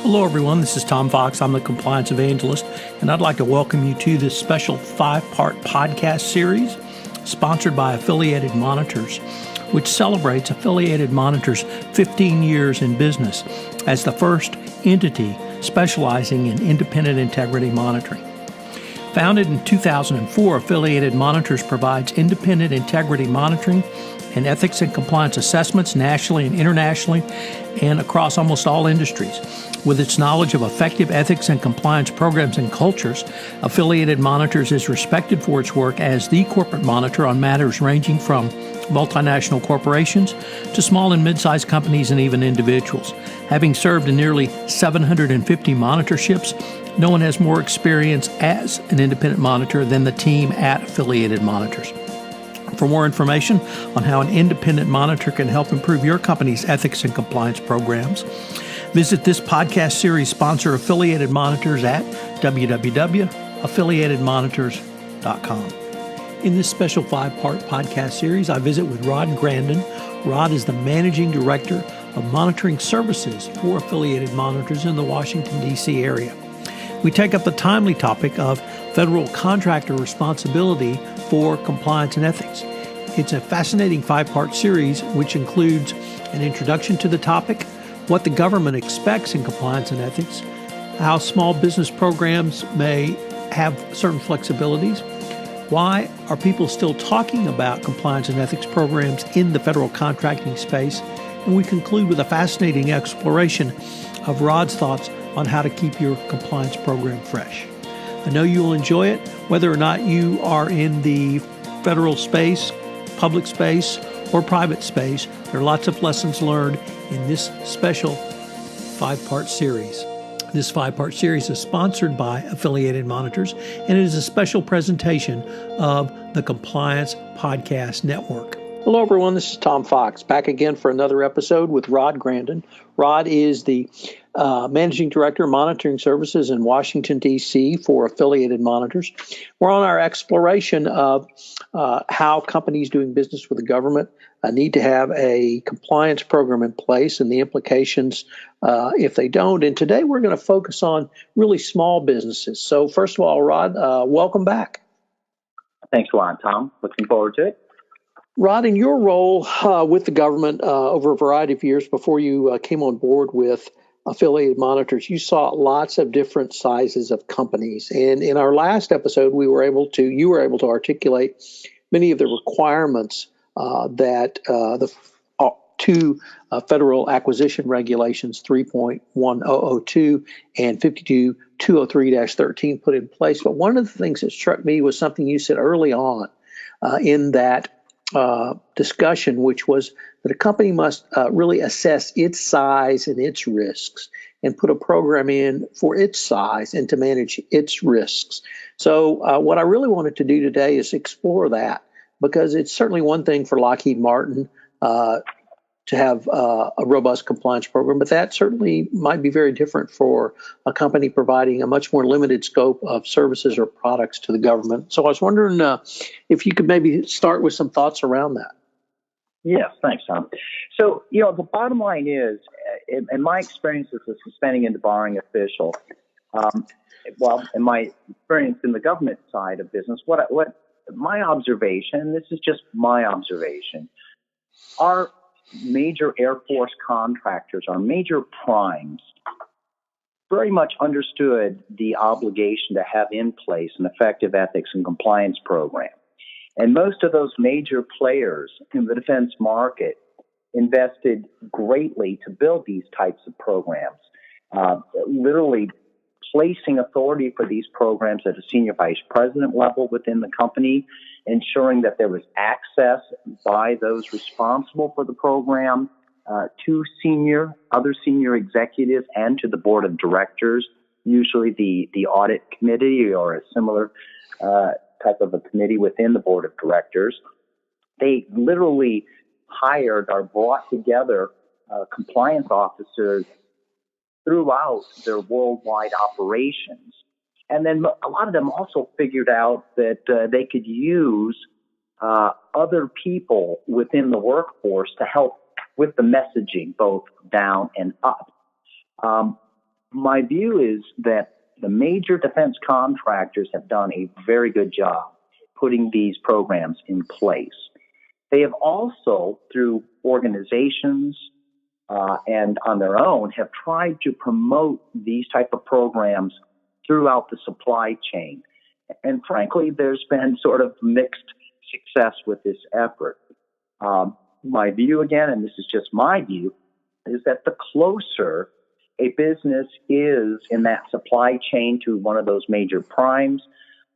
Hello, everyone. This is Tom Fox. I'm the Compliance Evangelist, and I'd like to welcome you to this special 5-part podcast series sponsored by Affiliated Monitors, which celebrates Affiliated Monitors' 15 years in business as the first entity specializing in independent integrity monitoring. Founded in 2004, Affiliated Monitors provides independent integrity monitoring and ethics and compliance assessments nationally and internationally and across almost all industries. With its knowledge of effective ethics and compliance programs and cultures, Affiliated Monitors is respected for its work as the corporate monitor on matters ranging from multinational corporations to small and mid-sized companies and even individuals. Having served in nearly 750 monitorships, no one has more experience as an independent monitor than the team at Affiliated Monitors. For more information on how an independent monitor can help improve your company's ethics and compliance programs, visit this podcast series sponsor, Affiliated Monitors, at www.affiliatedmonitors.com. In this special 5-part podcast series, I visit with Rod Grandin. Rod is the Managing Director of Monitoring Services for Affiliated Monitors in the Washington, D.C. area. We take up the timely topic of federal contractor responsibility for compliance and ethics. It's a fascinating 5-part series which includes an introduction to the topic, what the government expects in compliance and ethics, how small business programs may have certain flexibilities, why are people still talking about compliance and ethics programs in the federal contracting space, and we conclude with a fascinating exploration of Rod's thoughts on how to keep your compliance program fresh. I know you will enjoy it, whether or not you are in the federal space, public space, or private space. There are lots of lessons learned in this special 5-part series. This 5-part series is sponsored by Affiliated Monitors, and it is a special presentation of the Compliance Podcast Network. Hello, everyone. This is Tom Fox, back again for another episode with Rod Grandin. Rod is the Managing Director of Monitoring Services in Washington, D.C. for Affiliated Monitors. We're on our exploration of how companies doing business with the government need to have a compliance program in place and the implications if they don't. And today we're going to focus on really small businesses. So first of all, Rod, welcome back. Thanks a lot, Tom. Looking forward to it. Rod, in your role with the government over a variety of years before you came on board with Affiliated Monitors, you saw lots of different sizes of companies. And in our last episode, you were able to articulate many of the requirements that the two federal acquisition regulations, 3.1002 and 52203-13, put in place. But one of the things that struck me was something you said early on in that discussion, which was that a company must really assess its size and its risks and put a program in for its size and to manage its risks. So what I really wanted to do today is explore that, because it's certainly one thing for Lockheed Martin to have a robust compliance program, but that certainly might be very different for a company providing a much more limited scope of services or products to the government. So I was wondering if you could maybe start with some thoughts around that. Yes, thanks, Tom. So, the bottom line is, in my experience as a suspending and debarring official, in my experience in the government side of business, what my observation, this is just my observation, our major Air Force contractors, our major primes, very much understood the obligation to have in place an effective ethics and compliance program. And most of those major players in the defense market invested greatly to build these types of programs, literally placing authority for these programs at a senior vice president level within the company, ensuring that there was access by those responsible for the program to other senior executives and to the board of directors, usually the audit committee or a similar type of a committee within the board of directors. They literally hired or brought together compliance officers throughout their worldwide operations. And then a lot of them also figured out that they could use other people within the workforce to help with the messaging, both down and up. my view is that the major defense contractors have done a very good job putting these programs in place. They have also, through organizations and on their own, have tried to promote these type of programs throughout the supply chain. And frankly, there's been sort of mixed success with this effort. My view, again, and this is just my view, is that the closer a business is in that supply chain to one of those major primes,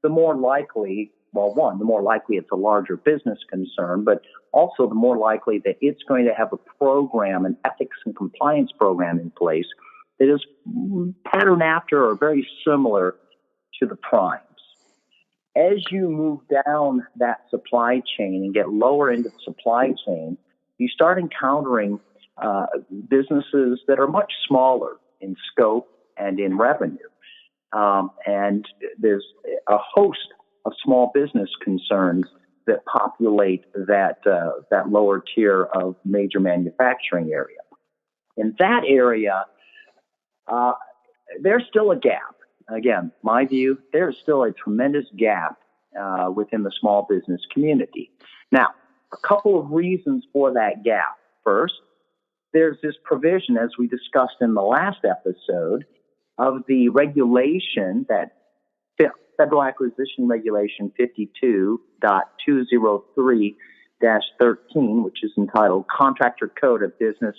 the more likely, well, one, the more likely it's a larger business concern, but also the more likely that it's going to have a program, an ethics and compliance program in place that is patterned after or very similar to the primes. As you move down that supply chain and get lower into the supply chain, you start encountering businesses that are much smaller in scope and in revenue. And there's a host of small business concerns that populate that lower tier of major manufacturing area. In that area, there's still a gap. Again, my view, there's still a tremendous gap within the small business community. Now, a couple of reasons for that gap. First, there's this provision, as we discussed in the last episode, of the regulation, that Federal Acquisition Regulation 52.203-13, which is entitled Contractor Code of Business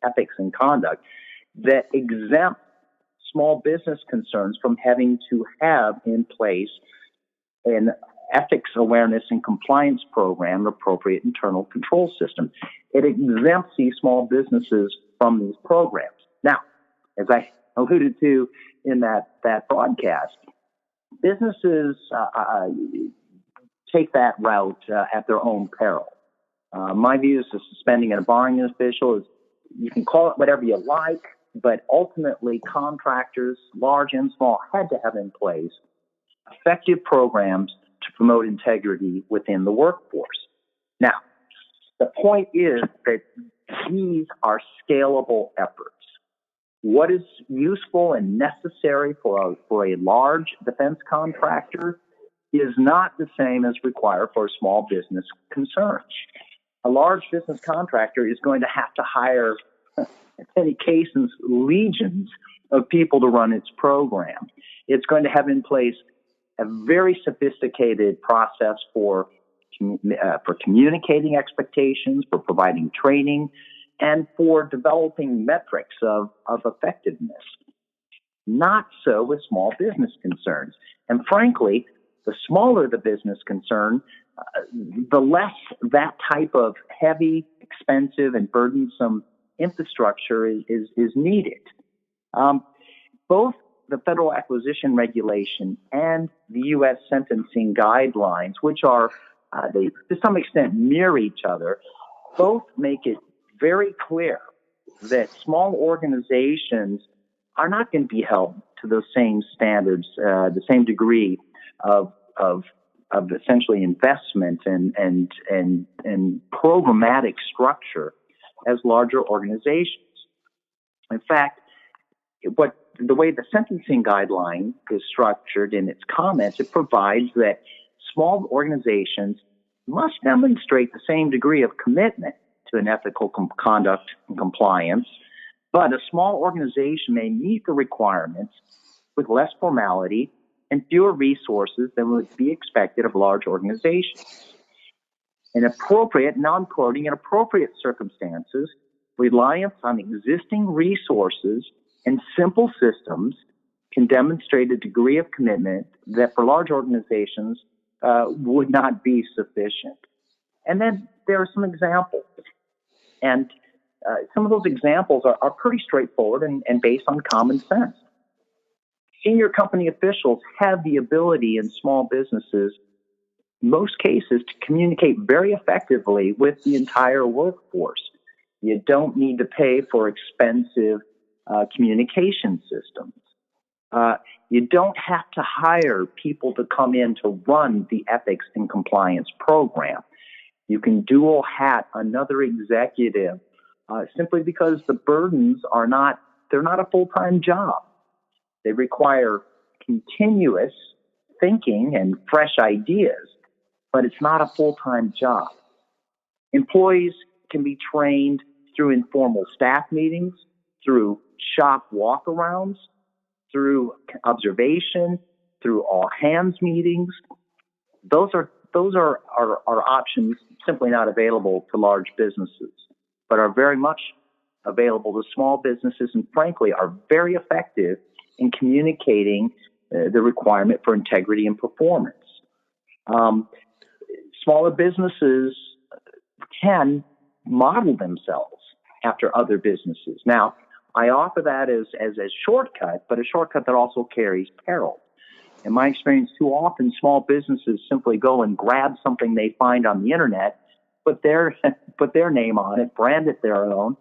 Ethics and Conduct, that exempts small business concerns from having to have in place an ethics awareness and compliance program, an appropriate internal control system. It exempts these small businesses from these programs. Now, as I alluded to in that broadcast, businesses take that route at their own peril. My view is the suspending and barring an official is, you can call it whatever you like, but ultimately contractors, large and small, had to have in place effective programs to promote integrity within the workforce. Now, the point is that these are scalable efforts. What is useful and necessary for a large defense contractor is not the same as required for a small business concern. A large business contractor is going to have to hire, in many cases, legions of people to run its program. It's going to have in place a very sophisticated process for communicating expectations, for providing training, and for developing metrics of effectiveness. Not so with small business concerns. And frankly, the smaller the business concern, the less that type of heavy, expensive, and burdensome infrastructure is needed. Both the Federal Acquisition Regulation and the U.S. sentencing guidelines, which are, they to some extent mirror each other, both make it very clear that small organizations are not going to be held to those same standards, the same degree of essentially investment and programmatic structure as larger organizations. In fact, the way the sentencing guideline is structured in its comments, it provides that small organizations must demonstrate the same degree of commitment to an ethical conduct and compliance, but a small organization may meet the requirements with less formality and fewer resources than would be expected of large organizations. In appropriate, non-quoting, in appropriate circumstances, reliance on existing resources and simple systems can demonstrate a degree of commitment that for large organizations would not be sufficient. And then there are some examples. And some of those examples are pretty straightforward and based on common sense. Senior company officials have the ability in small businesses, most cases, to communicate very effectively with the entire workforce. You don't need to pay for expensive communication systems. You don't have to hire people to come in to run the ethics and compliance program. You can dual hat another executive simply because the burdens they're not a full-time job. They require continuous thinking and fresh ideas, but it's not a full-time job. Employees can be trained through informal staff meetings, through shop walkarounds, through observation, through all hands meetings. Those are options simply not available to large businesses, but are very much available to small businesses, and frankly are very effective in communicating the requirement for integrity and performance. Smaller businesses can model themselves after other businesses. Now, I offer that as a shortcut, but a shortcut that also carries peril. In my experience, too often small businesses simply go and grab something they find on the internet, put their name on it, brand it their own,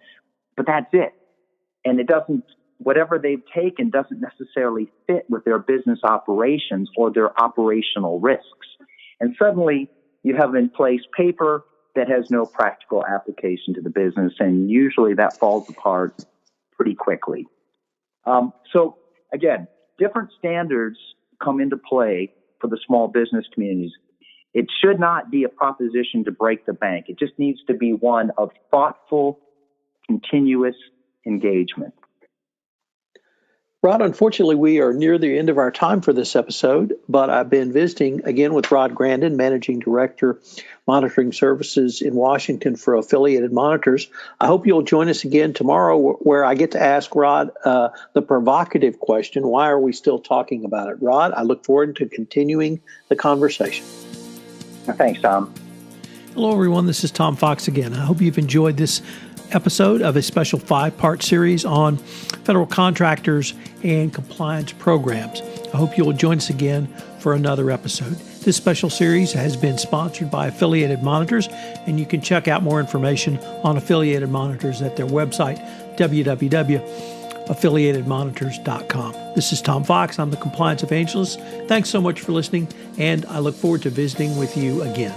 but that's it. And whatever they've taken doesn't necessarily fit with their business operations or their operational risks. And suddenly you have in place paper that has no practical application to the business, and usually that falls apart pretty quickly. So again, different standards come into play for the small business communities. It should not be a proposition to break the bank. It just needs to be one of thoughtful, continuous engagement. Rod, unfortunately, we are near the end of our time for this episode, but I've been visiting again with Rod Grandin, Managing Director, Monitoring Services in Washington for Affiliated Monitors. I hope you'll join us again tomorrow where I get to ask Rod the provocative question, why are we still talking about it? Rod, I look forward to continuing the conversation. Thanks, Tom. Hello, everyone. This is Tom Fox again. I hope you've enjoyed this episode of a special 5-part series on federal contractors and compliance programs. I hope you'll join us again for another episode. This special series has been sponsored by Affiliated Monitors, and you can check out more information on Affiliated Monitors at their website, www.affiliatedmonitors.com. This is Tom Fox. I'm the Compliance Evangelist. Thanks so much for listening, and I look forward to visiting with you again.